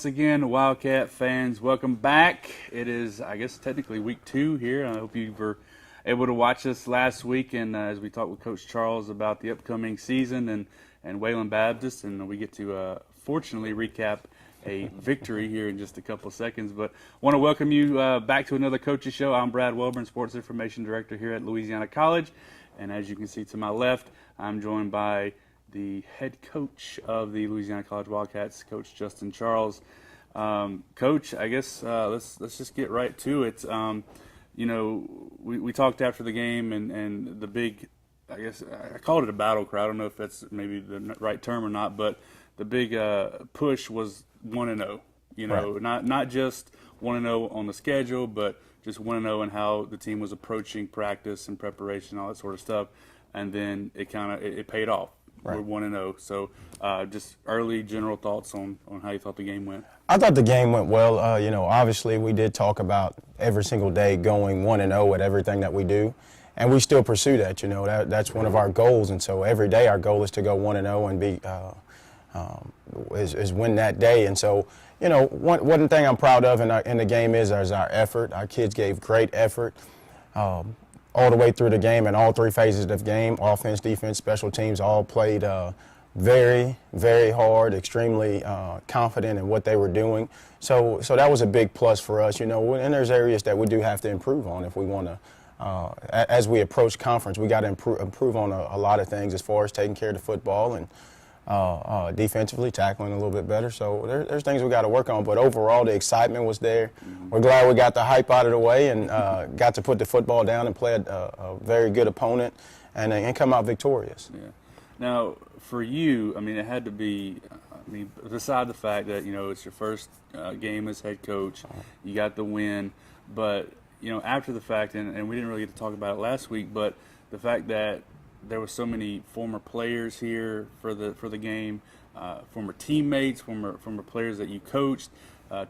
once again, Wildcat fans. Welcome back. It is, I guess, technically week 2 here. I hope you were able to watch us last week, and as we talked with Coach Charles about the upcoming season and Wayland Baptist, and we get to fortunately recap a victory here in just a couple of seconds. But I want to welcome you back to another Coaches Show. I'm Brad Welburn, Sports Information Director here at Louisiana College, and as you can see to my left, I'm joined by the head coach of the Louisiana College Wildcats, Coach Justin Charles. Coach, I guess let's just get right to it. You know, we talked after the game, and the big, I guess I called it a battle cry. I don't know if that's maybe the right term or not, but the big push was 1-0. You know, right. not just 1-0 on the schedule, but just 1-0 and how the team was approaching practice and preparation, all that sort of stuff. And then it paid off. Right. We're 1-0. So just early general thoughts on how you thought the game went. I thought the game went well. You know, obviously we did talk about every single day going 1-0 at everything that we do. And we still pursue that, you know. That's one of our goals. And so every day our goal is to go 1-0 and is win that day. And so, you know, one thing I'm proud of in the game is our effort. Our kids gave great effort. All the way through the game and all 3 phases of the game, offense, defense, special teams, all played very, very hard, extremely confident in what they were doing. So that was a big plus for us, you know, and there's areas that we do have to improve on if we want to, as we approach conference, we got to improve on a lot of things as far as taking care of the football and defensively tackling a little bit better. So there's things we got to work on, but overall the excitement was there. Mm-hmm. We're glad we got the hype out of the way and got to put the football down and play a very good opponent and come out victorious. Yeah. Now, for you, I mean, it had to be, I mean, beside the fact that, you know, it's your first game as head coach, you got the win, but, you know, after the fact, and we didn't really get to talk about it last week, but the fact that there were so many former players here for the game, former teammates, former players that you coached,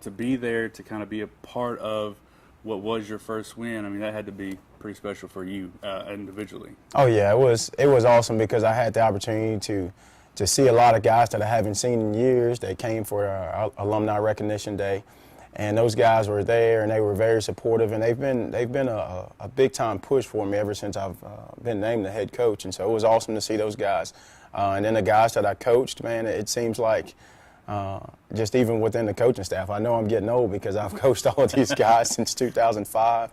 to be there to kind of be a part of what was your first win. I mean, that had to be pretty special for you individually. Oh yeah, it was awesome because I had the opportunity to see a lot of guys that I haven't seen in years. They came for our alumni recognition day. And those guys were there, and they were very supportive, and they've been a big time push for me ever since I've been named the head coach. And so it was awesome to see those guys. And then the guys that I coached, man, it seems like just even within the coaching staff, I know I'm getting old because I've coached all of these guys since 2005.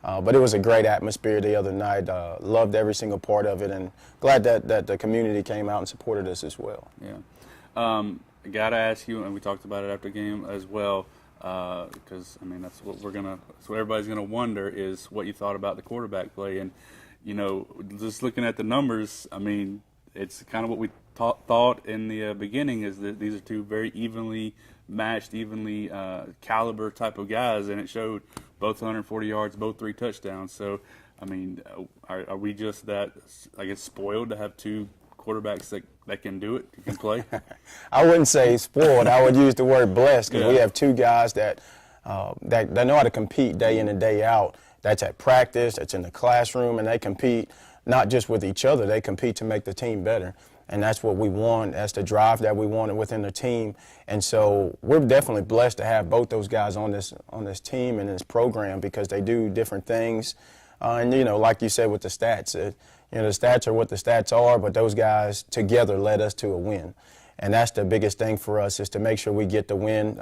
But it was a great atmosphere the other night. Loved every single part of it, and glad that the community came out and supported us as well. Yeah, I gotta ask you, and we talked about it after the game as well. Because I mean that's what everybody's gonna wonder is what you thought about the quarterback play, and you know, just looking at the numbers, I mean it's kind of what we thought in the beginning is that these are 2 very evenly matched, evenly caliber type of guys, and it showed both 140 yards, both 3 touchdowns. So I mean, are we just that, I guess, spoiled to have 2 quarterbacks that can do it, can play? I wouldn't say spoiled. I would use the word blessed because we have 2 guys that know how to compete day in and day out. That's at practice, that's in the classroom, and they compete not just with each other. They compete to make the team better, and that's what we want. That's the drive that we wanted within the team. And so we're definitely blessed to have both those guys on this team and this program because they do different things. And, you know, like you said with the stats, you know, the stats are what the stats are, but those guys together led us to a win. And that's the biggest thing for us is to make sure we get the win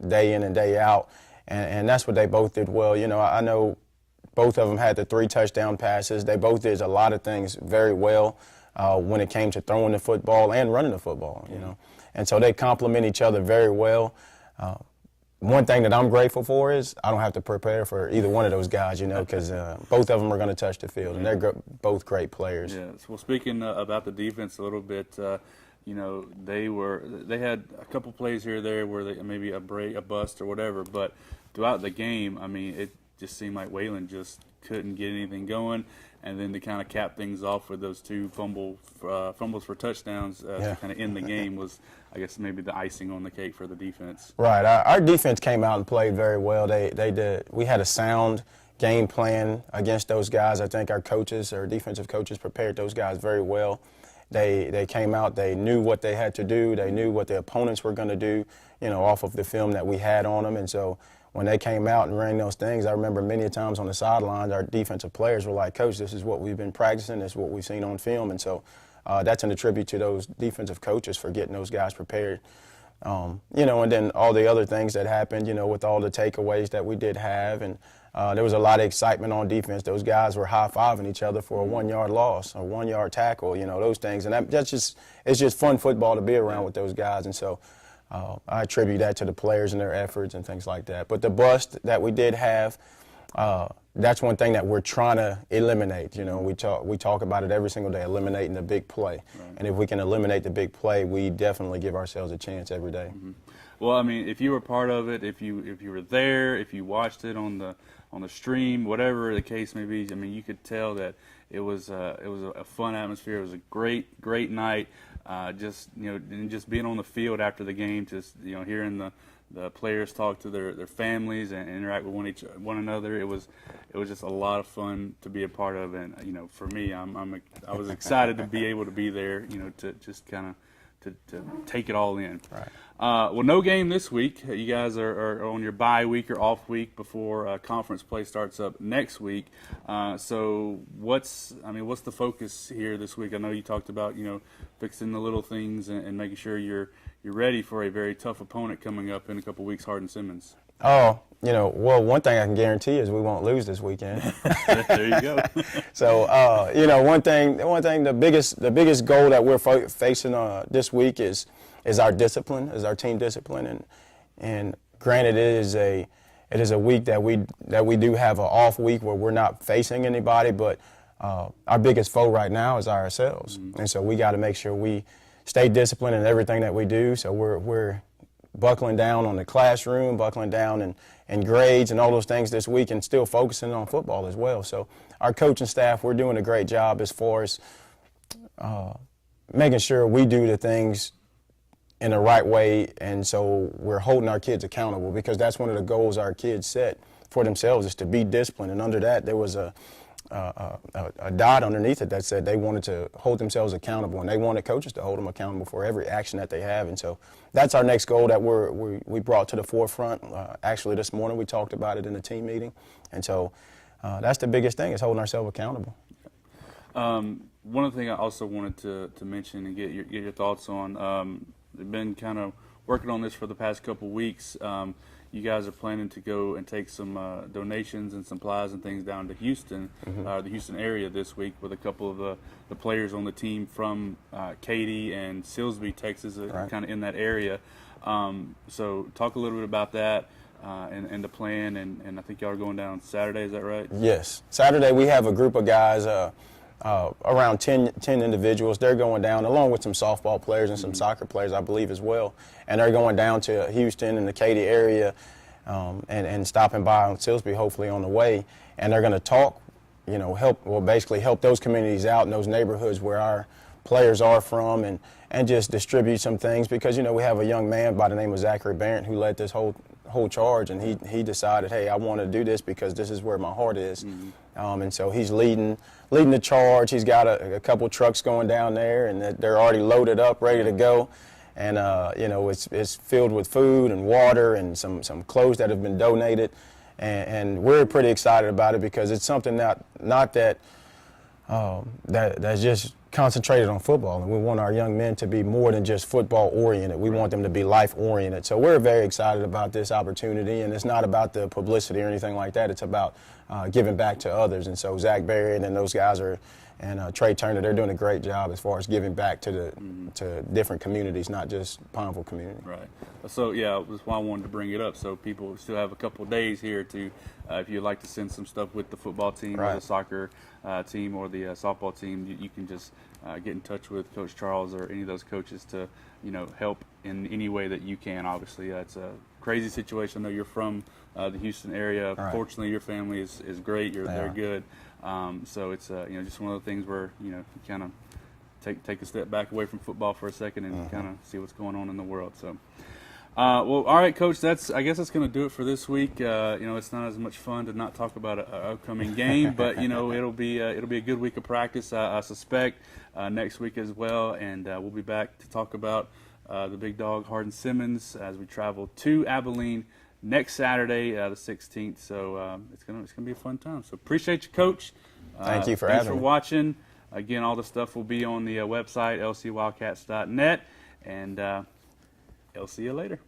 day in and day out. And that's what they both did well. You know, I know both of them had the 3 touchdown passes. They both did a lot of things very well when it came to throwing the football and running the football, you know. And so they complement each other very well. One thing that I'm grateful for is I don't have to prepare for either one of those guys, you know, because both of them are going to touch the field, and they're both great players. Yeah. Well, speaking about the defense a little bit, you know, they had a couple plays here or there where they maybe a break, a bust, or whatever, but throughout the game, I mean, it just seemed like Wayland just couldn't get anything going. And then to kind of cap things off with those 2 fumbles for touchdowns to kind of end the game was, I guess, maybe the icing on the cake for the defense. Right. Our defense came out and played very well. They did. We had a sound game plan against those guys. I think our defensive coaches prepared those guys very well. They came out, they knew what they had to do, they knew what the opponents were going to do, off of the film that we had on them. And so when they came out and ran those things, I remember many times on the sidelines, our defensive players were like, "Coach, this is what we've been practicing, this is what we've seen on film." And so that's an attribute to those defensive coaches for getting those guys prepared. And then all the other things that happened, with all the takeaways that we did have. And there was a lot of excitement on defense. Those guys were high-fiving each other for a 1-yard loss, a 1-yard tackle, those things. And it's just fun football to be around with those guys. And so I attribute that to the players and their efforts and things like that. But the bust that we did have, that's one thing that we're trying to eliminate. We talk about it every single day, eliminating the big play. Right. And if we can eliminate the big play, we definitely give ourselves a chance every day. Mm-hmm. Well, I mean, if you were part of it, if you were there, if you watched it on the stream, whatever the case may be, I mean, you could tell that it was a fun atmosphere. It was a great night. And just being on the field after the game, just hearing the players talk to their families and interact with one another. It was just a lot of fun to be a part of, and for me, I was excited to be able to be there. To just kind of to take it all in. Right. Well, no game this week. You guys are on your bye week or off week before conference play starts up next week. So what's the focus here this week? I know you talked about fixing the little things and making sure you're ready for a very tough opponent coming up in a couple weeks, Hardin-Simmons. Oh, well, one thing I can guarantee is we won't lose this weekend. There you go. So, one thing, the biggest goal that we're facing this week is our discipline, is our team discipline, and granted, it is a week that we do have an off week where we're not facing anybody, but our biggest foe right now is ourselves, and so we got to make sure we stay disciplined in everything that we do. So we're buckling down on the classroom, buckling down in grades and all those things this week, and still focusing on football as well. So our coaching staff, we're doing a great job as far as making sure we do the things in the right way, and so we're holding our kids accountable, because that's one of the goals our kids set for themselves, is to be disciplined. And under that, there was a dot underneath it that said they wanted to hold themselves accountable, and they wanted coaches to hold them accountable for every action that they have. And so that's our next goal that we brought to the forefront. Actually, this morning we talked about it in the team meeting, and so that's the biggest thing, is holding ourselves accountable. One of the things I also wanted to mention and get your thoughts on, they've been kind of working on this for the past couple weeks. You guys are planning to go and take some donations and supplies and things down to Houston, the Houston area this week, with a couple of the players on the team from Katy and Silsbee, Texas, right, kind of in that area. So talk a little bit about that and the plan, and I think y'all are going down Saturday, is that right? Yes. Saturday we have a group of guys, around 10 individuals. They're going down, along with some softball players and some soccer players, I believe, as well. And they're going down to Houston and the Katy area and stopping by on Silsbee, hopefully on the way. And they're going to talk, basically help those communities out in those neighborhoods where our players are from, and just distribute some things, because, we have a young man by the name of Zachary Barrett who led this whole charge, and he decided, hey, I want to do this because this is where my heart is. And so he's leading the charge. He's got a couple trucks going down there, and they're already loaded up, ready to go. And it's filled with food and water and some clothes that have been donated, and we're pretty excited about it, because it's something that's just concentrated on football, and we want our young men to be more than just football oriented. We want them to be life oriented. So we're very excited about this opportunity, and it's not about the publicity or anything like that. It's about giving back to others. And so Zach Barrett and those guys and Trey Turner, they're doing a great job as far as giving back to different communities, not just Pineville community. Right. So yeah, that's why I wanted to bring it up. So people still have a couple of days here to, if you'd like to send some stuff with the football team, right, or the soccer team, or the softball team, you can just get in touch with Coach Charles or any of those coaches to help in any way that you can. Obviously, it's a crazy situation. I know you're from the Houston area. Right. Fortunately, your family is great. They're good. So it's just one of the things where you kind of take a step back away from football for a second and kind of see what's going on in the world. So Well, all right, Coach. I guess that's going to do it for this week. It's not as much fun to not talk about an upcoming game, but it'll be a good week of practice. I suspect next week as well, and we'll be back to talk about the big dog Hardin Simmons as we travel to Abilene next Saturday, the 16th. So it's gonna be a fun time. So appreciate you, Coach. Thank you for thanks having for me. watching. Again, all the stuff will be on the website lcwildcats.net, and. I'll see you later.